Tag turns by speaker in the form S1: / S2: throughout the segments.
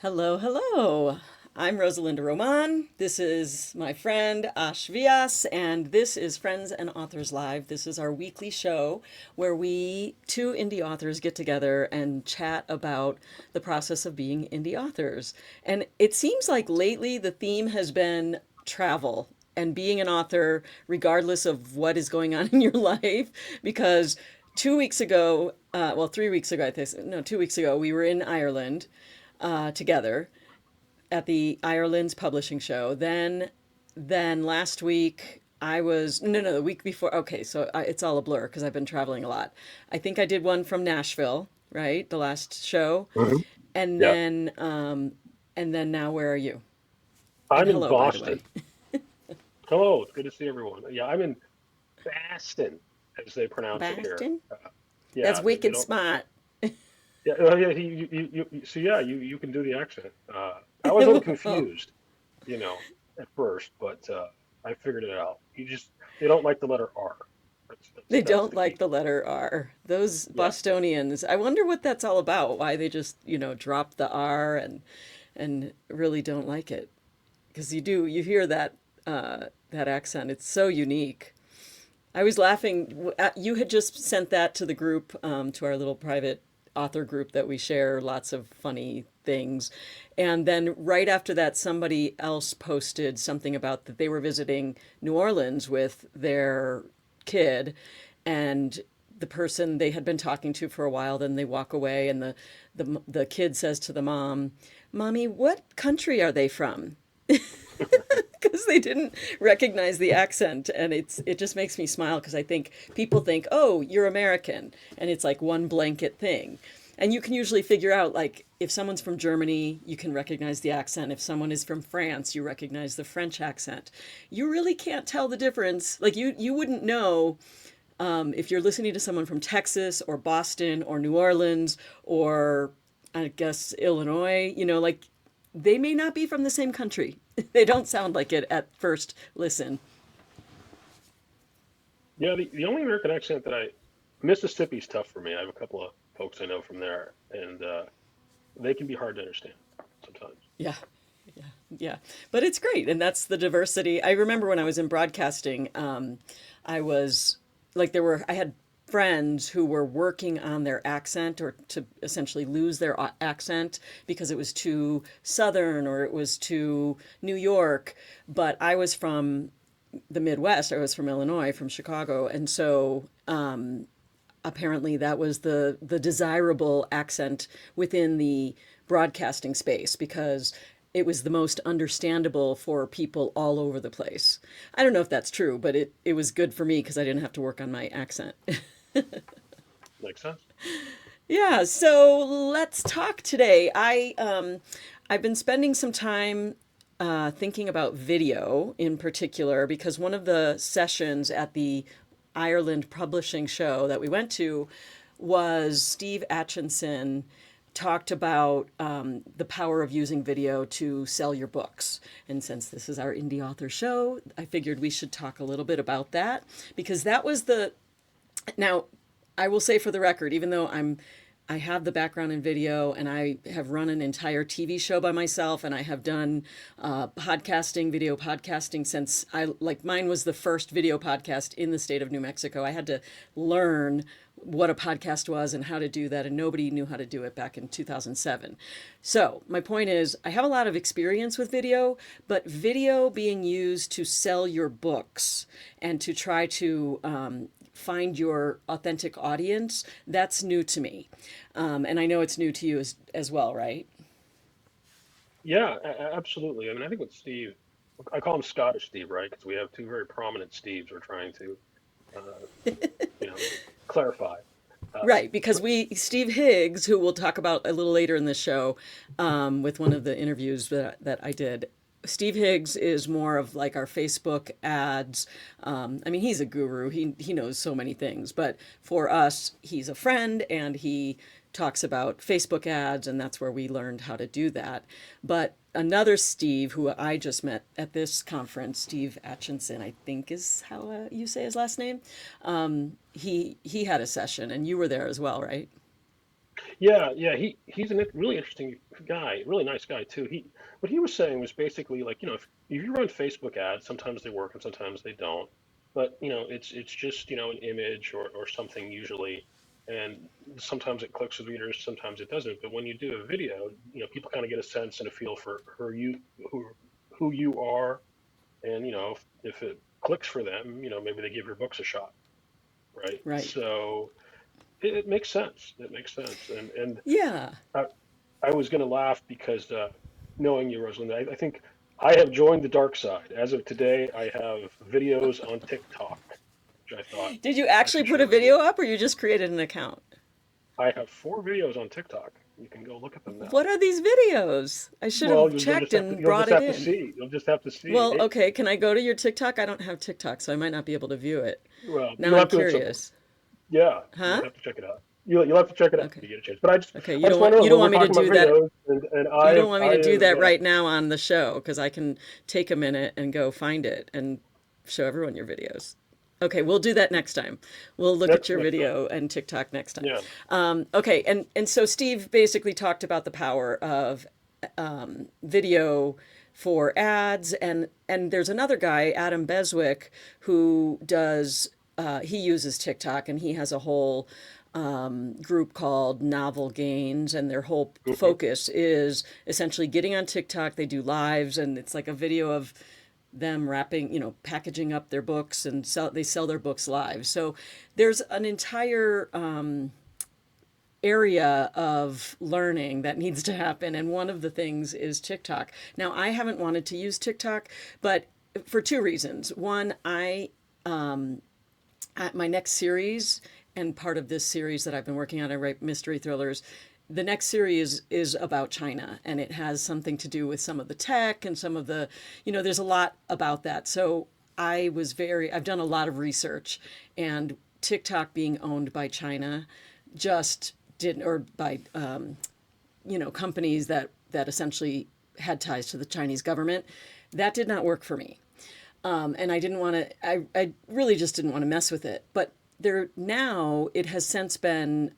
S1: Hello, hello. I'm Rosalinda Román. This is my friend Vyas, and this is Friends and Authors Live. This is our weekly show where we, two indie authors, get together and chat about the process of being indie authors. And it seems like lately the theme has been travel and being an author, regardless of what is going on in your life, because 2 weeks ago, 3 weeks ago, I think, no, 2 weeks ago, we were in Ireland together at the Ireland's publishing show. Then last week I was no, the week before. Okay, so it's all a blur because I've been traveling a lot. I think I did one from Nashville, right? The last show,
S2: Mhm.
S1: and
S2: Yeah.
S1: then now where are you? And
S2: I'm in
S1: hello, by the way.
S2: Boston. Hello, it's good to see everyone. Yeah, I'm in Baston, as they pronounce it here.
S1: Baston? That's
S2: Yeah, they
S1: wicked
S2: don't.
S1: smart.
S2: Yeah, yeah. So yeah, you can do the accent. I was a little
S1: Oh,
S2: confused, at first, but I figured it out. They don't like the letter R.
S1: they
S2: That's
S1: don't
S2: the
S1: like
S2: key.
S1: the letter R. Those
S2: Yeah,
S1: Bostonians. I wonder what that's all about. Why they just, drop the R and really don't like it. Because you hear that accent. It's so unique. I was laughing. You had just sent that to the group, to our little private author group that we share lots of funny things. And then right after that, somebody else posted something about that they were visiting New Orleans with their kid, and the person they had been talking to for a while, then they walk away, and the kid says to the mom, "Mommy, what country are they from?" Because they didn't recognize the accent, and it just makes me smile because I think people think, oh, you're American, and it's like one blanket thing. And you can usually figure out, like, if someone's from Germany, you can recognize the accent. If someone is from France, you recognize the French accent. You really can't tell the difference. Like, you wouldn't know, if you're listening to someone from Texas or Boston or New Orleans or, I guess, Illinois, like, they may not be from the same country. They don't sound like it at first listen.
S2: yeah. The only American accent that Mississippi's tough for me. I have a couple of folks I know from there, and they can be hard to understand sometimes.
S1: Yeah. Yeah. Yeah. But it's great. And that's the diversity. I remember when I was in broadcasting, I was like, I had friends who were working on their accent or to essentially lose their accent because it was too Southern or it was too New York. But I was from the Midwest. I was from Illinois, from Chicago. And so apparently that was the desirable accent within the broadcasting space because it was the most understandable for people all over the place. I don't know if that's true, but it was good for me because I didn't have to work on my accent.
S2: Makes sense.
S1: Yeah, so let's talk today. I've been spending some time thinking about video in particular because one of the sessions at the Ireland publishing show that we went to was Steve Atchison talked about the power of using video to sell your books. And since this is our indie author show, I figured we should talk a little bit about that because that was the now, I will say for the record, even though I have the background in video and I have run an entire TV show by myself and I have done video podcasting since mine was the first video podcast in the state of New Mexico. I had to learn what a podcast was and how to do that, and nobody knew how to do it back in 2007. So, my point is, I have a lot of experience with video, but video being used to sell your books and to try to find your authentic audience, that's new to me. And I know it's new to you as well, right?
S2: Yeah, absolutely. I mean, I think with Steve, I call him Scottish Steve, right? Because we have two very prominent Steves we're trying to, uh, you know, clarify. Uh,
S1: Right, because
S2: but
S1: Steve Higgs, who we'll talk about a little later in the show, with one of the interviews that I did. Steve Higgs is more of like our Facebook ads. I mean, he's a guru. He knows so many things, but for us, he's a friend and he talks about Facebook ads, and that's where we learned how to do that. But another Steve, who I just met at this conference, Steve Atchison, I think is how you say his last name. He had a session, and you were there as well, right?
S2: Yeah. He's a really interesting guy, really nice guy too. What he was saying was basically like, if you run Facebook ads, sometimes they work and sometimes they don't. But it's just an image or something usually, and sometimes it clicks with readers, sometimes it doesn't. But when you do a video, people kind of get a sense and a feel for who who you are, and if it clicks for them, maybe they give your books a shot, right?
S1: Right.
S2: So it makes sense. It makes sense, and
S1: Yeah.
S2: I, I was going to laugh because knowing you, Rosalind, I think I have joined the dark side. As of today, I have videos on TikTok, which I thought
S1: Did you
S2: I
S1: actually
S2: should
S1: put
S2: share
S1: a
S2: with you.
S1: video up or you just created an account?
S2: I have 4 videos on TikTok. You can go look at them now.
S1: What are these videos? I should
S2: Well,
S1: have checked and
S2: you'll
S1: brought
S2: just
S1: it
S2: have to
S1: in.
S2: see. You'll just have to see.
S1: Well, okay, can I go to your TikTok? I don't have TikTok, so I might not be able to view it.
S2: Well,
S1: Now
S2: you'll
S1: I'm
S2: have to at some point.
S1: curious.
S2: Yeah,
S1: Huh?
S2: you'll have to check it out. You'll have to check it out if
S1: Okay.
S2: you get a chance. But
S1: Okay,
S2: I just want to know
S1: you don't
S2: when we're
S1: want me to
S2: talking about
S1: do that.
S2: videos, and
S1: You don't want me
S2: I
S1: to do
S2: have
S1: that right now on the show because I can take a minute and go find it and show everyone your videos. Okay, we'll do that next time. We'll look at your
S2: next time.
S1: video and TikTok next time.
S2: Yeah.
S1: Okay, and so Steve basically talked about the power of video for ads, and there's another guy, Adam Beswick, who does he uses TikTok, and he has a whole group called Novel Gains, and their whole
S2: Hmm.
S1: focus is essentially getting on TikTok. They do lives, and it's like a video of them wrapping, packaging up their books, and they sell their books live. So there's an entire area of learning that needs to happen, and one of the things is TikTok. Now, I haven't wanted to use TikTok, but for two reasons. One, at my next series, and part of this series that I've been working on, I write mystery thrillers. The next series is about China, and it has something to do with some of the tech and some of the, there's a lot about that. So I've done a lot of research, and TikTok being owned by China just didn't, or by, companies that essentially had ties to the Chinese government, that did not work for me. And I didn't want to. I really just didn't want to mess with it. But there now, it has since been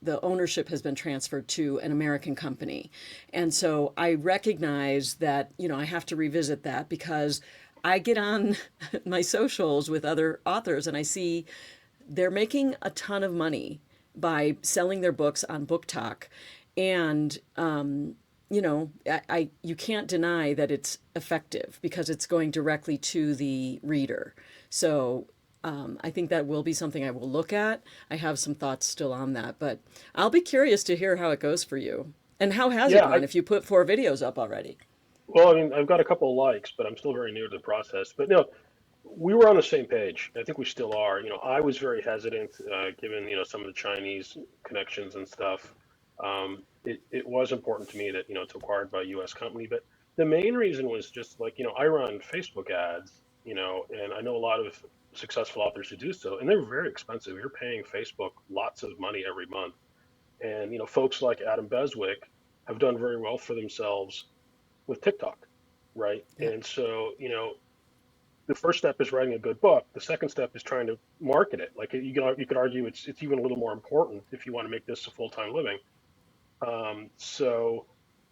S1: the ownership has been transferred to an American company, and so I recognize that I have to revisit that because I get on my socials with other authors and I see they're making a ton of money by selling their books on Book Talk, and you can't deny that it's effective because it's going directly to the reader. So I think that will be something I will look at. I have some thoughts still on that, but I'll be curious to hear how it goes for you. And how has it
S2: Yeah.
S1: gone if you put 4 videos up already?
S2: Well, I mean, I've got a couple of likes, but I'm still very new to the process. But no, we were on the same page. I think we still are. I was very hesitant, given some of the Chinese connections and stuff. It was important to me that it's acquired by a U.S. company, but the main reason was just like I run Facebook ads, and I know a lot of successful authors who do so, and they're very expensive. You're paying Facebook lots of money every month, and folks like Adam Beswick have done very well for themselves with TikTok, right?
S1: Yeah.
S2: And so, the first step is writing a good book. The second step is trying to market it. Like you could argue it's even a little more important if you want to make this a full-time living. So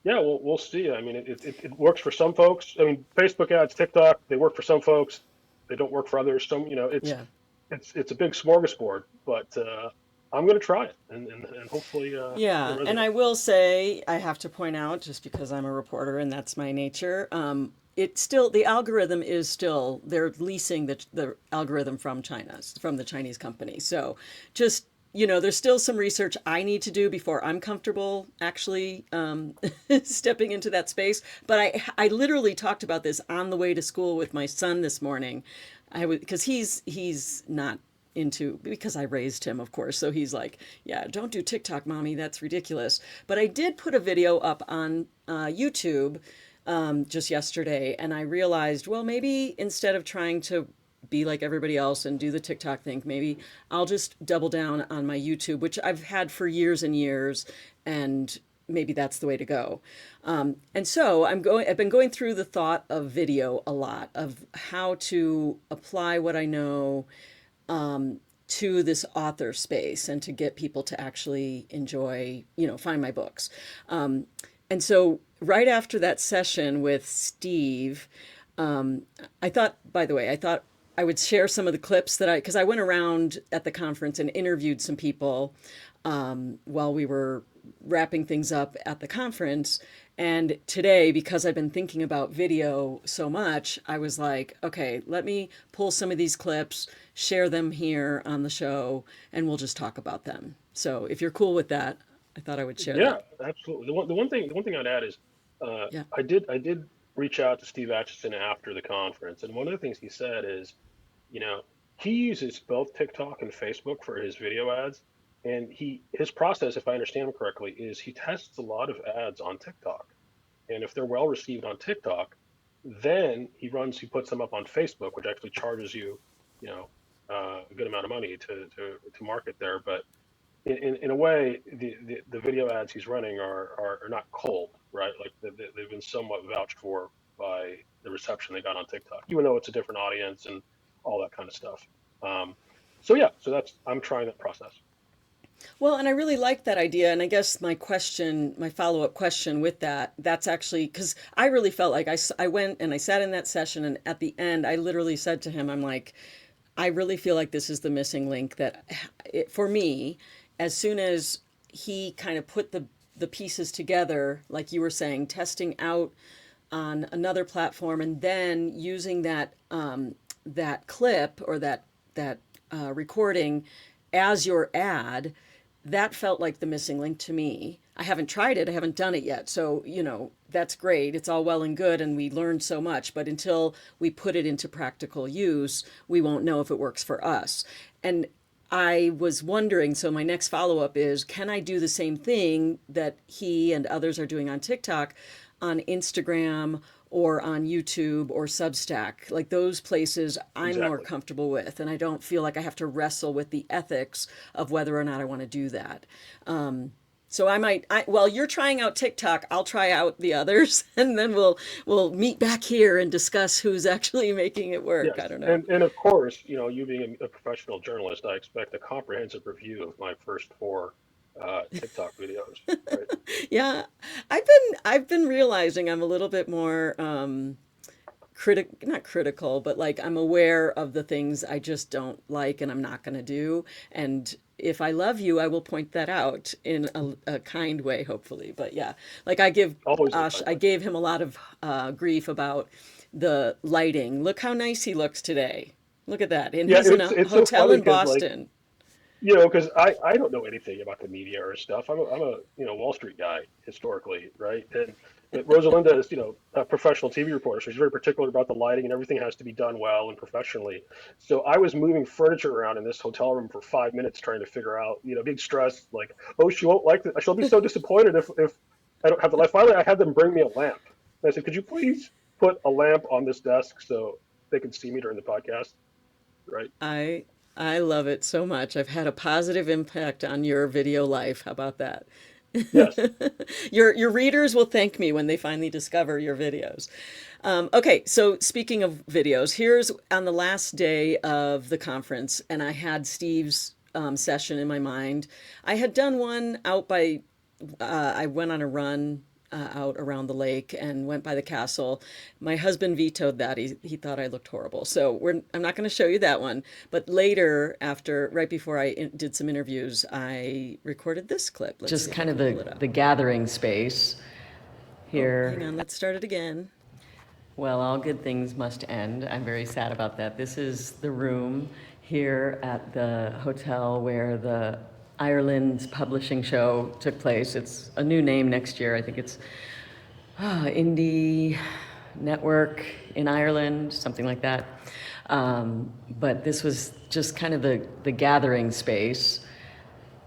S2: yeah, we'll see. I mean, it works for some folks. I mean, Facebook ads, TikTok, they work for some folks. They don't work for others.
S1: Yeah.
S2: It's a big smorgasbord, but I'm going to try it and hopefully it'll
S1: Yeah, and
S2: resonate.
S1: I will say, I have to point out, just because I'm a reporter and that's my nature, it's still, the algorithm is still, they're leasing the algorithm from China, from the Chinese company. So just, there's still some research I need to do before I'm comfortable actually stepping into that space. But I literally talked about this on the way to school with my son this morning. Because he's not into, because I raised him, of course. So he's like, yeah, don't do TikTok, mommy. That's ridiculous. But I did put a video up on YouTube just yesterday, and I realized, well, maybe instead of trying to be like everybody else and do the TikTok thing, maybe I'll just double down on my YouTube, which I've had for years and years, and maybe that's the way to go. And so I've been going through the thought of video a lot, of how to apply what I know to this author space and to get people to actually enjoy, find my books. And so right after that session with Steve, I thought, by the way, I thought I would share some of the clips because I went around at the conference and interviewed some people while we were wrapping things up at the conference. And today, because I've been thinking about video so much, I was like, okay, let me pull some of these clips, share them here on the show, and we'll just talk about them. So if you're cool with that, I thought I would share
S2: Yeah,
S1: that.
S2: absolutely. The one thing I'd add is,
S1: Yeah.
S2: I did reach out to Steve Atchison after the conference, and one of the things he said is, you know, he uses both TikTok and Facebook for his video ads, and his process, if I understand him correctly, is he tests a lot of ads on TikTok, and if they're well received on TikTok, then he puts them up on Facebook, which actually charges you, you know, a good amount of money to market there, but in a way, the video ads he's running are not cold, right? Like they've been somewhat vouched for by the reception they got on TikTok, even though it's a different audience and all that kind of stuff. Um, so yeah, I'm trying that process.
S1: Well, and I really like that idea. And I guess my follow-up question with that, that's actually because I really felt like I went and I sat in that session. And at the end, I literally said to him, I'm like, I really feel like this is the missing link for me, as soon as he kind of put the pieces together, like you were saying, testing out on another platform and then using that clip or that recording as your ad, that felt like the missing link to me. I haven't tried it, I haven't done it yet. So, that's great. It's all well and good and we learned so much, but until we put it into practical use, we won't know if it works for us. And I was wondering, so my next follow up is, can I do the same thing that he and others are doing on TikTok on Instagram or on YouTube or Substack? Like those places I'm more
S2: Exactly.
S1: comfortable with, and I don't feel like I have to wrestle with the ethics of whether or not I want to do that. So while you're trying out TikTok, I'll try out the others, and then we'll meet back here and discuss who's actually making it work.
S2: Yes,
S1: I don't know.
S2: and of course, you being a professional journalist, I expect a comprehensive review of my first four TikTok videos. Right?
S1: Yeah, I've been realizing I'm a little bit more not critical, but like I'm aware of the things I just don't like and I'm not going to do. And if I love you, I will point that out in a kind way, hopefully. But yeah, like
S2: Always in a kind
S1: I
S2: way.
S1: gave him a lot of grief about the lighting. Look how nice he looks today. Look at that. And
S2: Yeah,
S1: he's in a
S2: it's so
S1: hotel
S2: funny
S1: in
S2: because like
S1: Boston.
S2: because I don't know anything about the media or stuff. I'm a Wall Street guy historically, right? And Rosalinda is a professional TV reporter, so she's very particular about the lighting and everything has to be done well and professionally. So I was moving furniture around in this hotel room for 5 minutes trying to figure out, being stressed, like, oh, she won't like it. She'll be so disappointed if I don't have the light. Finally, I had them bring me a lamp. And I said, could you please put a lamp on this desk so they can see me during the podcast, right?
S1: I I love it so much. I've had a positive impact on your video life. How about that?
S2: Yes.
S1: Your readers will thank me when they finally discover your videos. Okay, so speaking of videos, here's on the last day of the conference, and I had Steve's session in my mind. I had done one out by, I went on a run out around the lake and went by the castle. My husband vetoed that. He thought I looked horrible. So I'm not going to show you that one. But later, right before did some interviews, I recorded this clip. Let's just kind of the gathering space here. Hang on, let's start it again. Well, all good things must end. I'm very sad about that. This is the room here at the hotel where the Ireland's publishing show took place. It's a new name next year. I think it's Indie Network in Ireland, something like that. But this was just kind of the gathering space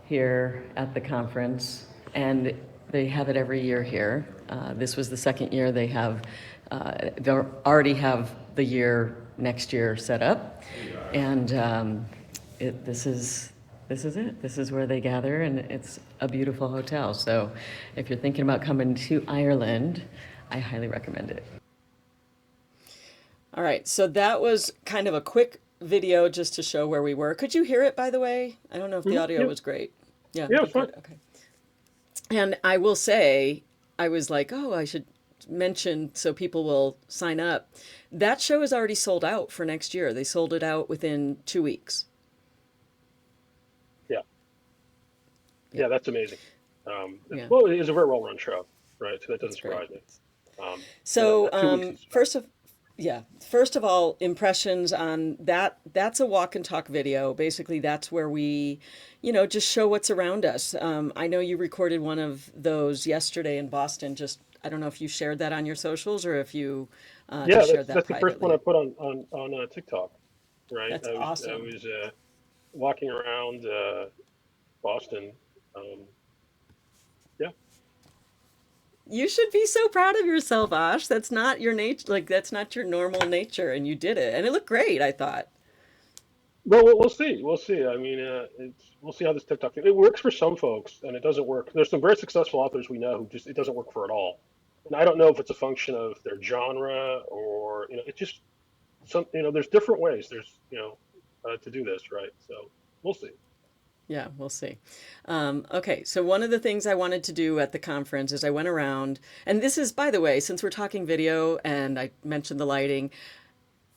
S1: here at the conference, and they have it every year here. This was the second year they already have the year next year set up, and this is it. This is where they gather, and it's a beautiful hotel. So, if you're thinking about coming to Ireland, I highly recommend it. All right, so that was kind of a quick video just to show where we were. Could you hear it, by the way? I don't know if the audio
S2: Yeah,
S1: was great. Yeah,
S2: yeah,
S1: good,
S2: fine.
S1: good. Okay. And I will say, I was like, oh, I should mention so people will sign up. That show is already sold out for next year. They sold it out within 2 weeks.
S2: Yeah,
S1: Yeah,
S2: yeah, that's amazing.
S1: yeah,
S2: Well, it is a very well run show, right? So that doesn't
S1: it's great.
S2: surprise me.
S1: So,
S2: That 2 weeks is
S1: yeah, first of all, impressions on that. That's a walk and talk video. Basically, that's where we, just show what's around us. I know you recorded one of those yesterday in Boston. Just, I don't know if you shared that on your socials or if you
S2: yeah.
S1: just
S2: That's
S1: shared that
S2: that's the first one I
S1: privately.
S2: put on TikTok, right?
S1: That's
S2: I
S1: awesome.
S2: was walking around Boston. Um, yeah.
S1: You should be so proud of yourself, Ash. That's not your nature. Like, that's not your normal nature. And you did it. And it looked great, I thought.
S2: Well, we'll see. We'll see. I mean, we'll see how this TikTok thing. It works for some folks, and it doesn't work. There's some very successful authors we know who just it doesn't work for it all. And I don't know if it's a function of their genre or it's just some. There's different ways. There's to do this, right? So we'll see.
S1: Yeah, we'll see. Okay, so one of the things I wanted to do at the conference is I went around, and this is, by the way, since we're talking video and I mentioned the lighting,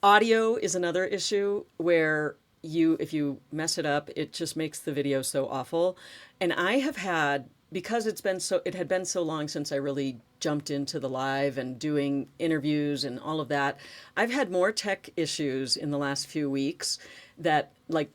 S1: audio is another issue where if you mess it up, it just makes the video so awful. And I have had, because it had been so long since I really jumped into the live and doing interviews and all of that, I've had more tech issues in the last few weeks that, like,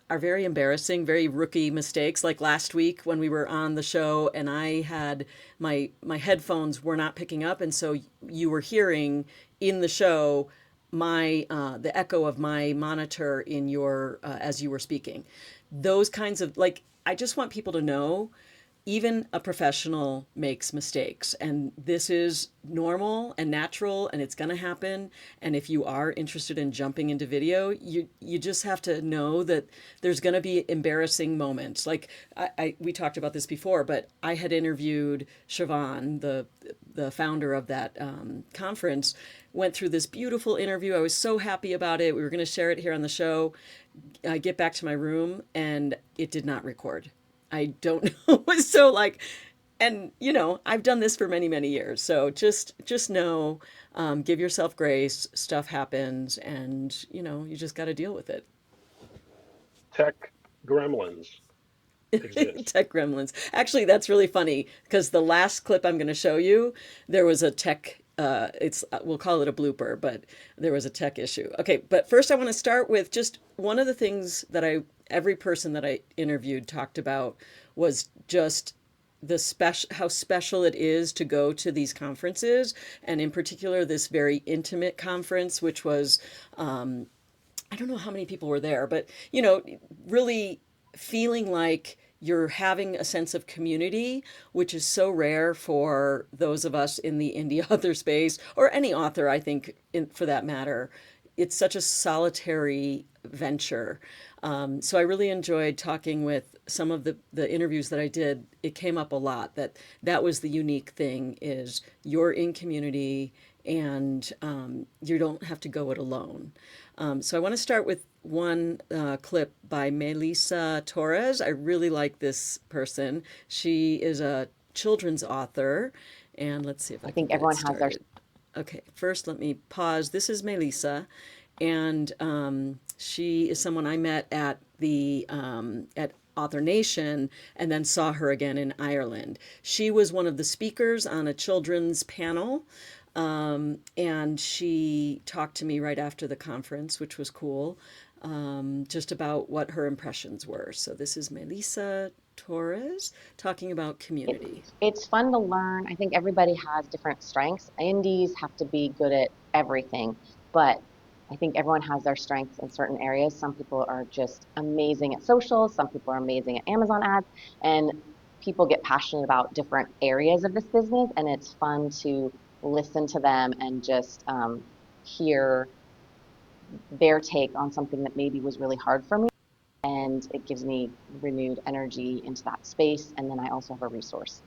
S1: are very embarrassing, very rookie mistakes. Like last week when we were on the show and I had my headphones were not picking up, and so you were hearing in the show my the echo of my monitor in your as you were speaking. Those kinds of, like, I just want people to know even a professional makes mistakes, and this is normal and natural, and it's going to happen. And if you are interested in jumping into video, you just have to know that there's going to be embarrassing moments. Like we talked about this before, but I had interviewed Siobhan, the founder of that conference, went through this beautiful interview. I was so happy about it. We were going to share it here on the show. I get back to my room and it did not record. I don't know. So, like, and I've done this for many, many years. So just know, give yourself grace. Stuff happens, and you just got to deal with it.
S2: Tech gremlins exist.
S1: Tech gremlins. Actually, that's really funny because the last clip I'm going to show you, there was a tech. It's we'll call it a blooper, but there was a tech issue. Okay, but first I want to start with just one of the things that every person that I interviewed talked about was just the how special it is to go to these conferences, and in particular this very intimate conference, which was I don't know how many people were there, but really feeling like you're having a sense of community, which is so rare for those of us in the indie author space, or any author, I think, for that matter. It's such a solitary venture. So I really enjoyed talking with some of the interviews that I did. It came up a lot that was the unique thing, is you're in community and you don't have to go it alone. So I want to start with one clip by Melissa Torres. I really like this person. She is a children's author. And let's see if I
S3: I
S1: can
S3: think
S1: get it
S3: everyone has their
S1: started. Okay, first let me pause. This is Melissa, and she is someone I met at the at Author Nation, and then saw her again in Ireland. She was one of the speakers on a children's panel, and she talked to me right after the conference, which was cool, just about what her impressions were. So this is Melissa Torres talking about community.
S3: it's fun to learn. I think everybody has different strengths. Indies have to be good at everything, but I think everyone has their strengths in certain areas. Some people are just amazing at social, some people are amazing at Amazon ads, and people get passionate about different areas of this business, and it's fun to listen to them and just hear their take on something that maybe was really hard for me, and it gives me renewed energy into that space, and then I also have a resource.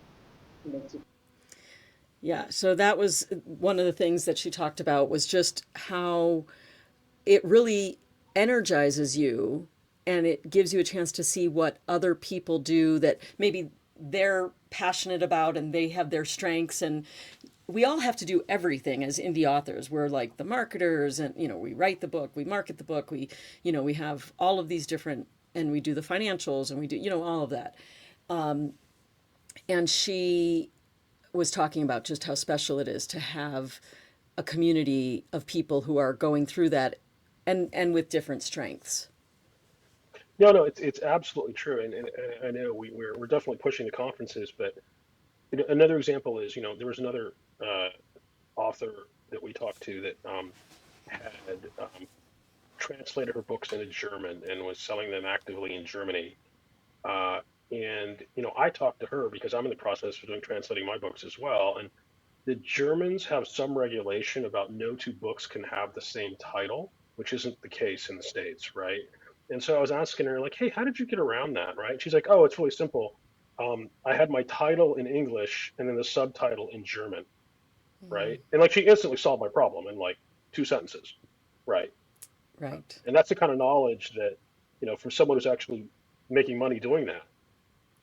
S1: Yeah, so that was one of the things that she talked about, was just how it really energizes you, and it gives you a chance to see what other people do that maybe they're passionate about and they have their strengths. And we all have to do everything as indie authors. We're like the marketers, and we write the book, we market the book, we have all of these different, and we do the financials, and we do all of that. And she was talking about just how special it is to have a community of people who are going through that, and with different strengths.
S2: No, no, it's absolutely true, and I know we're definitely pushing the conferences, but another example is there was another author that we talked to that had translated her books into German and was selling them actively in Germany. Uh, and I talked to her because I'm in the process of doing translating my books as well, and the Germans have some regulation about no two books can have the same title, which isn't the case in the States, right? And so I was asking her, like, hey, how did you get around that, right? She's like, oh, it's really simple. I had my title in English and then the subtitle in German, right? And like she instantly solved my problem in like 2 sentences, right?
S1: Right.
S2: And that's the kind of knowledge that, from someone who's actually making money doing that,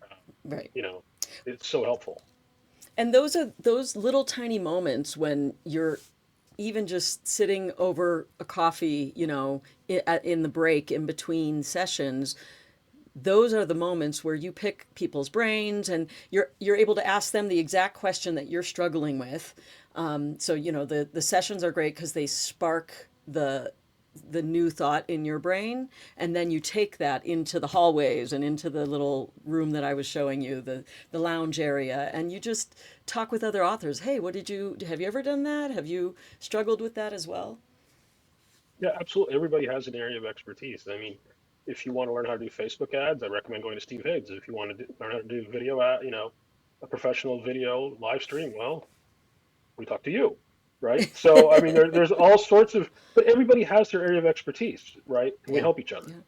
S2: uh,
S1: Right.
S2: you know, it's so helpful.
S1: And those are those little tiny moments when you're even just sitting over a coffee, in the break in between sessions. Those are the moments where you pick people's brains, and you're able to ask them the exact question that you're struggling with. So the sessions are great because they spark the new thought in your brain, and then you take that into the hallways and into the little room that I was showing you, the lounge area, and you just talk with other authors. Hey, have you ever done that? Have you struggled with that as well?
S2: Yeah, absolutely. Everybody has an area of expertise. I mean, if you want to learn how to do Facebook ads, I recommend going to Steve Higgs. If you want to learn how to do video ad, a professional video live stream, well, we talk to you, right? So, I mean, there's all sorts of, but everybody has their area of expertise, right? And we
S1: Yeah.
S2: help each other,
S1: Yeah.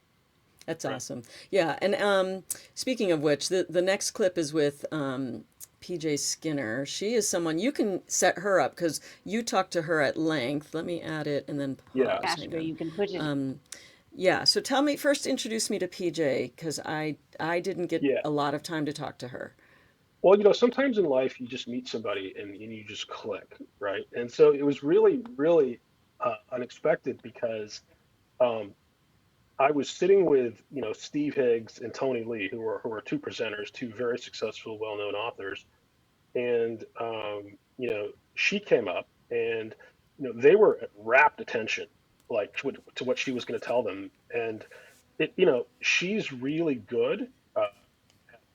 S1: That's
S2: right?
S1: awesome. Yeah, and speaking of which, the next clip is with PJ Skinner. She is someone you can set her up because you talked to her at length. Let me add it and then
S2: Yeah.
S1: pause. Hang
S3: Category
S1: on.
S3: you can put it in.
S1: Yeah. So tell me first. Introduce me to PJ because I didn't get
S2: Yeah.
S1: a lot of time to talk to her.
S2: Well, sometimes in life you just meet somebody and you just click, right? And so it was really, really unexpected because um, I was sitting with, Steve Higgs and Tony Lee, who are two presenters, two very successful, well-known authors, and she came up, and they were at rapt attention, like to what she was going to tell them, and she's really good at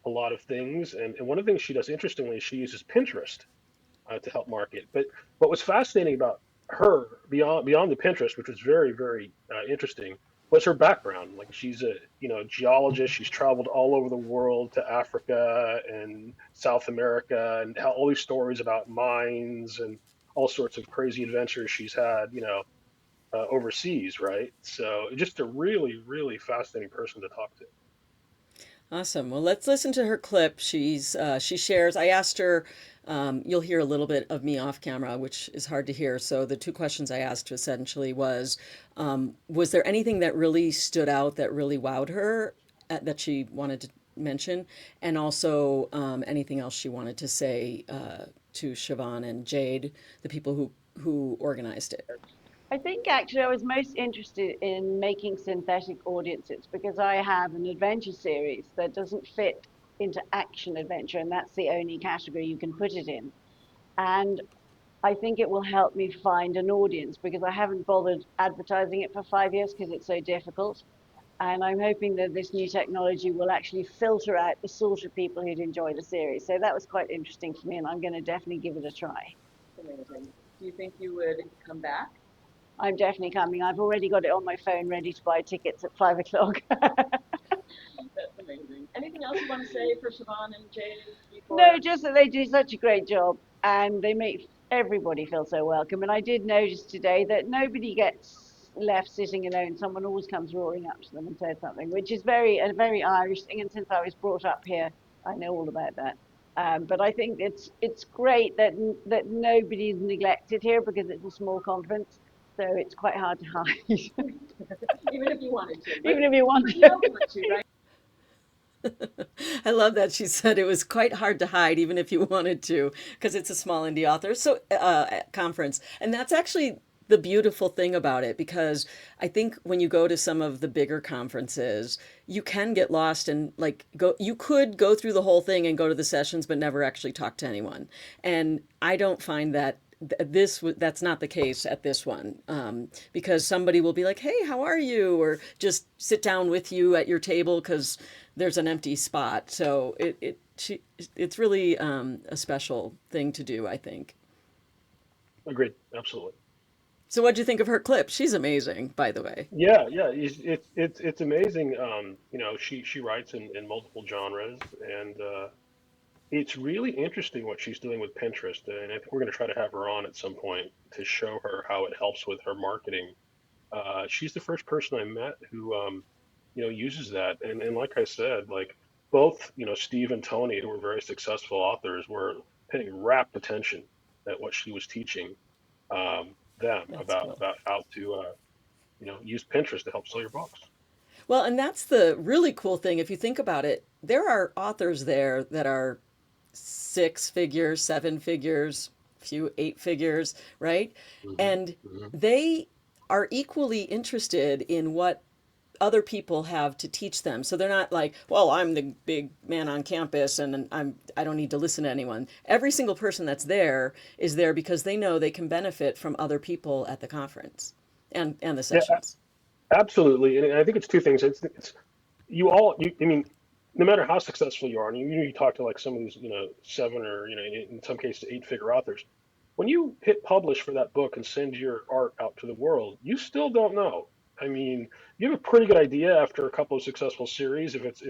S2: a lot of things, and one of the things she does interestingly is she uses Pinterest to help market. But what was fascinating about her beyond the Pinterest, which was very very interesting, was her background. Like she's a geologist. She's traveled all over the world to Africa and South America, and all these stories about mines and all sorts of crazy adventures she's had. Overseas, right? So just a really really fascinating person to talk to.
S1: Awesome. Well, let's listen to her clip. She shares. I asked her. You'll hear a little bit of me off camera, which is hard to hear. So the two questions I asked essentially was there anything that really stood out that really wowed her that she wanted to mention, and also anything else she wanted to say to Siobhan and Jade, the people who organized it.
S4: I think actually I was most interested in making synthetic audiences because I have an adventure series that doesn't fit into action adventure, and that's the only category you can put it in. And I think it will help me find an audience because I haven't bothered advertising it for 5 years because it's so difficult. And I'm hoping that this new technology will actually filter out the sort of people who'd enjoy the series. So that was quite interesting for me, and I'm going to definitely give it a try.
S5: Amazing. Do you think you would come back?
S4: I'm definitely coming. I've already got it on my phone ready to buy tickets at 5 o'clock.
S5: That's amazing. Anything else you want to say for Siobhan and Jade before?
S4: No, just that they do such a great job and they make everybody feel so welcome. And I did notice today that nobody gets left sitting alone. Someone always comes roaring up to them and says something, which is a very Irish thing. And since I was brought up here, I know all about that. But I think it's great that nobody's neglected here because it's a small conference. so it's quite hard to hide.
S5: Even if you wanted to.
S4: Even if you want
S5: But you
S4: to.
S5: don't want to, right?
S1: I love that she said it was quite hard to hide, even if you wanted to, because it's a small indie author conference, and that's actually the beautiful thing about it. Because I think when you go to some of the bigger conferences, you can get lost and like go. You could go through the whole thing and go to the sessions, but never actually talk to anyone. And I don't find that that's not the case at this one, because somebody will be like, hey, how are you, or just sit down with you at your table because there's an empty spot. So it's really a special thing to do, I think.
S2: Agreed. Absolutely.
S1: So what'd you think of her clip? She's amazing, by the way.
S2: Yeah, yeah, it's amazing. She writes in multiple genres, and it's really interesting what she's doing with Pinterest. And I think we're going to try to have her on at some point to show her how it helps with her marketing. She's the first person I met who uses that, and like I said, like both Steve and Tony, who were very successful authors, were paying rapt attention at what she was teaching them
S1: That's
S2: about
S1: cool.
S2: how to use Pinterest to help sell your books.
S1: Well, and that's the really cool thing. If you think about it, there are authors there that are six figures, seven figures, few eight figures, right?
S2: Hmm.
S1: And
S2: Hmm.
S1: they are equally interested in what other people have to teach them. So they're not like, well, I'm the big man on campus and I don't need to listen to anyone. Every single person that's there is there because they know they can benefit from other people at the conference and the
S2: Yeah,
S1: sessions.
S2: absolutely. And I think it's two things. It's I mean, no matter how successful you are, and you talk to like some of these, seven or, in some cases, eight-figure authors, when you hit publish for that book and send your art out to the world, you still don't know. I mean, you have a pretty good idea after a couple of successful series if it's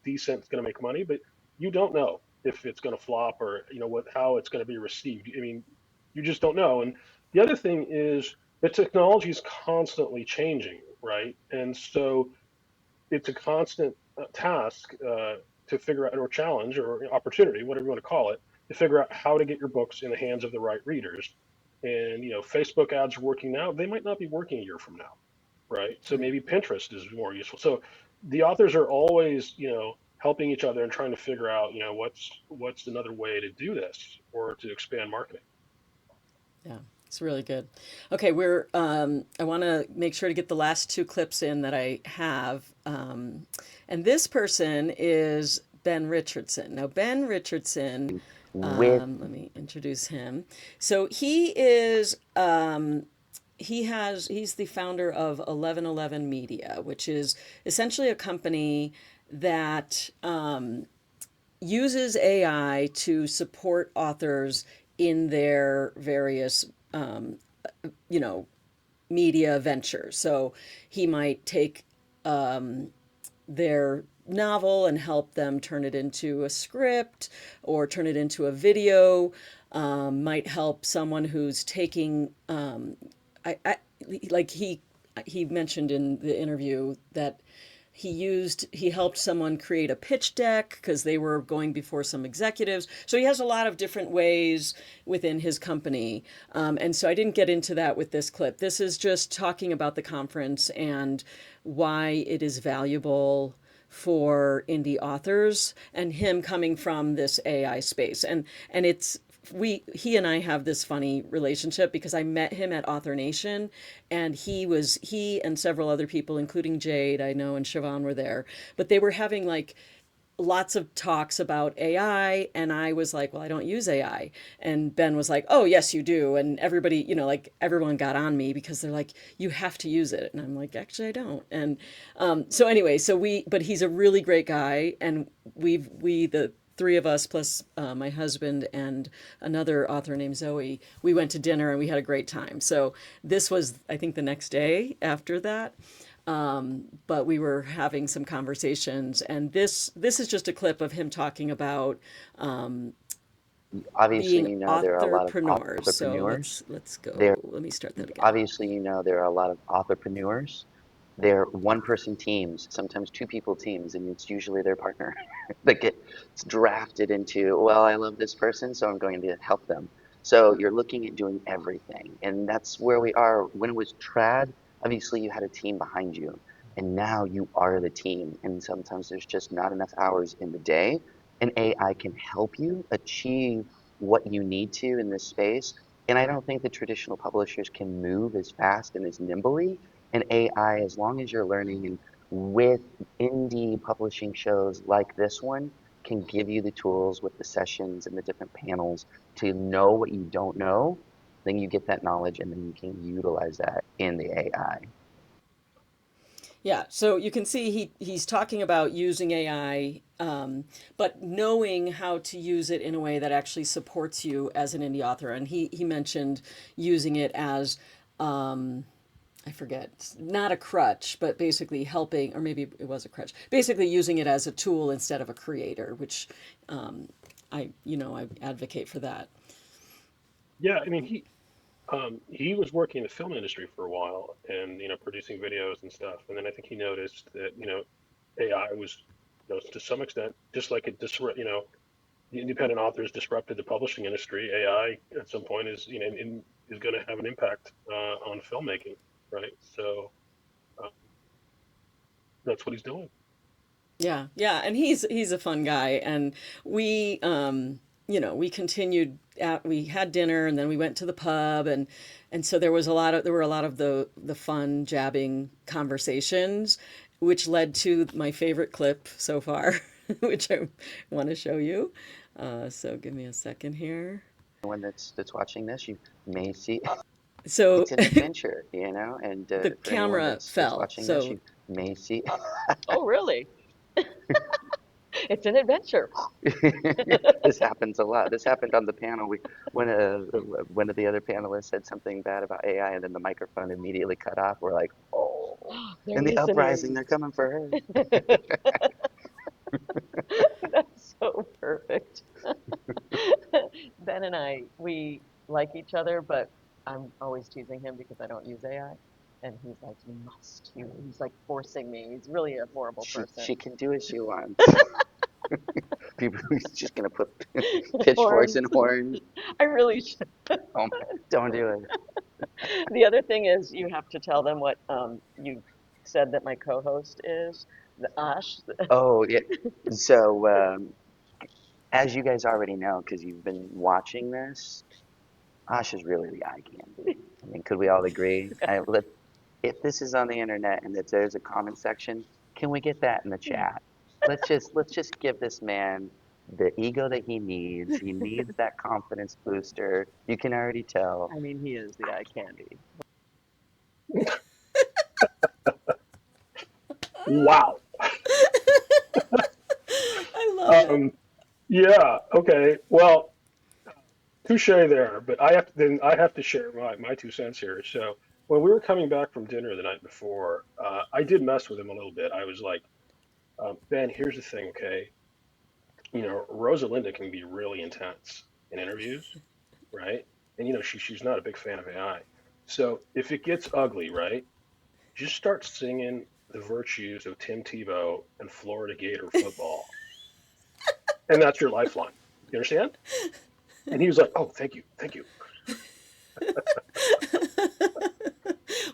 S2: decent, it's going to make money, but you don't know if it's going to flop or how it's going to be received. I mean, you just don't know. And the other thing is the technology is constantly changing, right? And so it's a constant task to figure out, or challenge, or opportunity, whatever you want to call it, to figure out how to get your books in the hands of the right readers. And Facebook ads are working now; they might not be working a year from now, right? So
S1: Right.
S2: maybe Pinterest is more useful. So the authors are always, helping each other and trying to figure out, what's another way to do this or to expand marketing.
S1: Yeah, it's really good. Okay, I want to make sure to get the last two clips in that I have. And this person is Ben Richardson. Now, Ben Richardson,
S6: with
S1: let me introduce him. So he's the founder of 1111 Media, which is essentially a company that uses AI to support authors in their various, you know, media ventures. So he might take their novel and help them turn it into a script or turn it into a video. Might help someone who's taking, I like he mentioned in the interview that he helped someone create a pitch deck because they were going before some executives. So he has a lot of different ways within his company. And so I didn't get into that with this clip. This is just talking about the conference and why it is valuable for indie authors and him coming from this AI space. And it's he and I have this funny relationship because I met him at Author Nation, and he and several other people, including Jade, I know, and Siobhan were there, but they were having like lots of talks about AI, and I was like, well, I don't use AI. And Ben was like, oh, yes, you do. And everybody, like everyone got on me because they're like, you have to use it. And I'm like, actually, I don't. And so anyway, but he's a really great guy. And the three of us, plus my husband and another author named Zoe, we went to dinner and we had a great time. So this was, I think, the next day after that. But we were having some conversations, and this is just a clip of him talking about
S6: obviously
S1: being
S6: there are a lot of
S1: entrepreneurs. So
S6: entrepreneurs.
S1: let's
S6: There
S1: go. Let me start that again.
S6: obviously there are a lot of entrepreneurs. They're one-person teams, sometimes two-people teams, and it's usually their partner that gets drafted into. Well, I love this person, so I'm going to help them. So you're looking at doing everything. And that's where we are. When it was trad, obviously you had a team behind you. And now you are the team. And sometimes there's just not enough hours in the day. And AI can help you achieve what you need to in this space. And I don't think the traditional publishers can move as fast and as nimbly. And AI, as long as you're learning and with indie publishing shows like this one, can give you the tools with the sessions and the different panels to know what you don't know. Then you get that knowledge and then you can utilize that in the AI.
S1: Yeah, so you can see he's talking about using AI, but knowing how to use it in a way that actually supports you as an indie author. And he mentioned using it as, I forget, not a crutch, but basically helping, or maybe it was a crutch, basically using it as a tool instead of a creator, which I advocate for that.
S2: Yeah, I mean, he was working in the film industry for a while and, producing videos and stuff. And then I think he noticed that, AI was, to some extent, just like the independent authors disrupted the publishing industry. AI at some point is going to have an impact on filmmaking, right? So that's what he's doing.
S1: Yeah, yeah, and he's a fun guy, and we continued at, we had dinner, and then we went to the pub, and so there were a lot of the fun jabbing conversations, which led to my favorite clip so far, which I want to show you. So give me a second here.
S6: One that's watching this, you may see
S1: So
S6: it's an adventure, and
S1: the
S6: for anyone
S1: camera
S6: that's
S1: fell,
S6: watching this,
S1: so
S6: you may see
S7: Oh, really? It's an adventure.
S6: this happens a lot. This happened on the panel. When one of the other panelists said something bad about AI, and then the microphone immediately cut off. We're like, oh,
S7: They're
S6: in the uprising,
S7: listening.
S6: they're coming for her.
S7: That's so perfect. Ben and I, we like each other, but I'm always teasing him because I don't use AI. And he's like, you must. He's like forcing me. He's really a horrible person.
S6: She can do as she wants. People, he's just gonna put pitchforks
S7: Horns.
S6: and horns.
S7: I really should.
S6: Oh, don't do it.
S7: The other thing is you have to tell them what you said that my co-host is, the Ash.
S6: Oh yeah. So as you guys already know, because you've been watching this, Ash is really the eye candy. I mean, could we all agree? If this is on the internet and if there's a comment section, can we get that in the chat? Let's just give this man the ego that he needs. He needs that confidence booster. You can already tell.
S7: I mean, he is the eye candy.
S2: Wow.
S1: I love it.
S2: Yeah. Okay. Well, touche there. But I have to share my 2 cents here. So when we were coming back from dinner the night before, I did mess with him a little bit. I was like, Ben, here's the thing, okay? Rosalinda can be really intense in interviews, right? And she's not a big fan of AI. So if it gets ugly, right, just start singing the virtues of Tim Tebow and Florida Gator football, and that's your lifeline. You understand? And he was like, "Oh, thank you."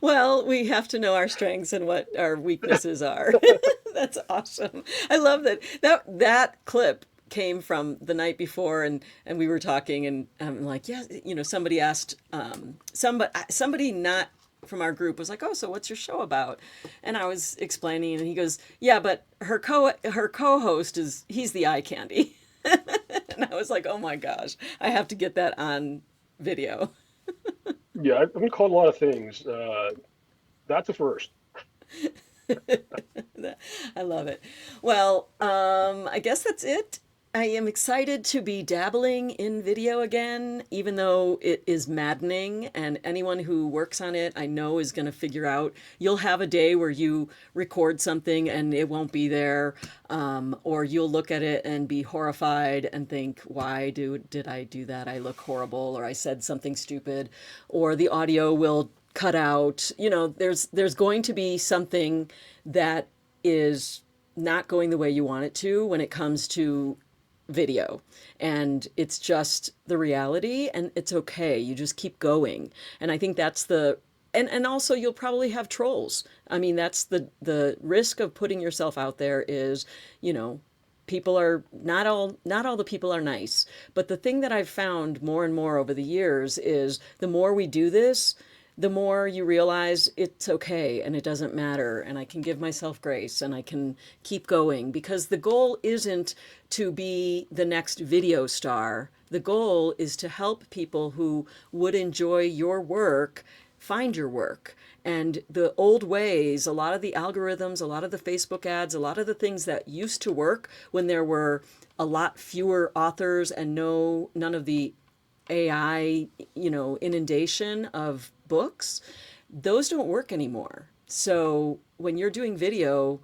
S1: Well, we have to know our strengths and what our weaknesses are. That's awesome. I love that clip came from the night before, and we were talking, and I'm like, yeah, somebody asked, somebody not from our group was like, oh, so what's your show about? And I was explaining, and he goes, yeah, but her co-host he's the eye candy. And I was like, oh my gosh, I have to get that on video.
S2: Yeah, I've been called a lot of things. That's a first.
S1: I love it. Well, I guess that's it. I am excited to be dabbling in video again, even though it is maddening. And anyone who works on it, I know, is going to figure out you'll have a day where you record something and it won't be there, or you'll look at it and be horrified and think, why did I do that? I look horrible, or I said something stupid, or the audio will cut out. There's going to be something that is not going the way you want it to when it comes to video, and it's just the reality, and it's okay. You just keep going. And I think that's the and also you'll probably have trolls. I mean, that's the risk of putting yourself out there is, you know, people are not all the people are nice. But the thing that I've found more and more over the years is the more we do this, the more you realize it's okay and it doesn't matter, and I can give myself grace and I can keep going, because the goal isn't to be the next video star. The goal is to help people who would enjoy your work find your work. And the old ways, a lot of the algorithms, a lot of the Facebook ads, a lot of the things that used to work when there were a lot fewer authors and none of the AI, you know, inundation of books, those don't work anymore. So when you're doing video,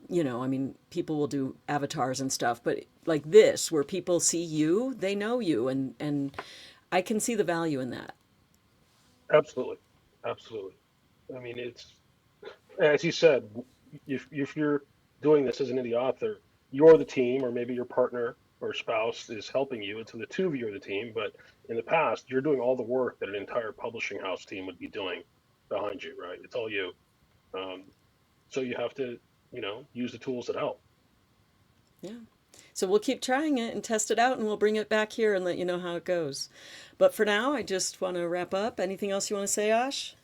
S1: you know, I mean, people will do avatars and stuff, but like this, where people see you, they know you, and I can see the value in that.
S2: Absolutely, absolutely. I mean, it's as you said, if you're doing this as an indie author, you're the team, or maybe your partner or spouse is helping you, and so the two of you are the team. But in the past, you're doing all the work that an entire publishing house team would be doing behind you, right? It's all you. Um, so you have to, use the tools that help.
S1: Yeah. So we'll keep trying it and test it out, and we'll bring it back here and let you know how it goes. But for now, I just want to wrap up. Anything else you want to say, Ash?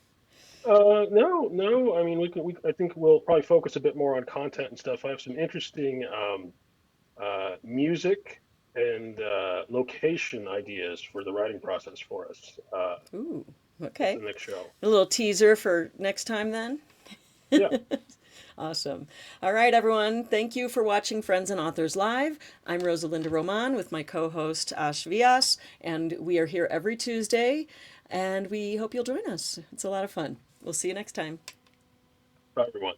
S2: No, no. I mean, I think we'll probably focus a bit more on content and stuff. I have some interesting music and location ideas for the writing process for us
S1: Ooh,
S2: for
S1: okay.
S2: the next show.
S1: A little teaser for next time then.
S2: Yeah,
S1: Awesome. All right, everyone. Thank you for watching Friends and Authors Live. I'm Rosalinda Roman with my co-host Ash Vyas, and we are here every Tuesday, and we hope you'll join us. It's a lot of fun. We'll see you next time.
S2: bye everyone.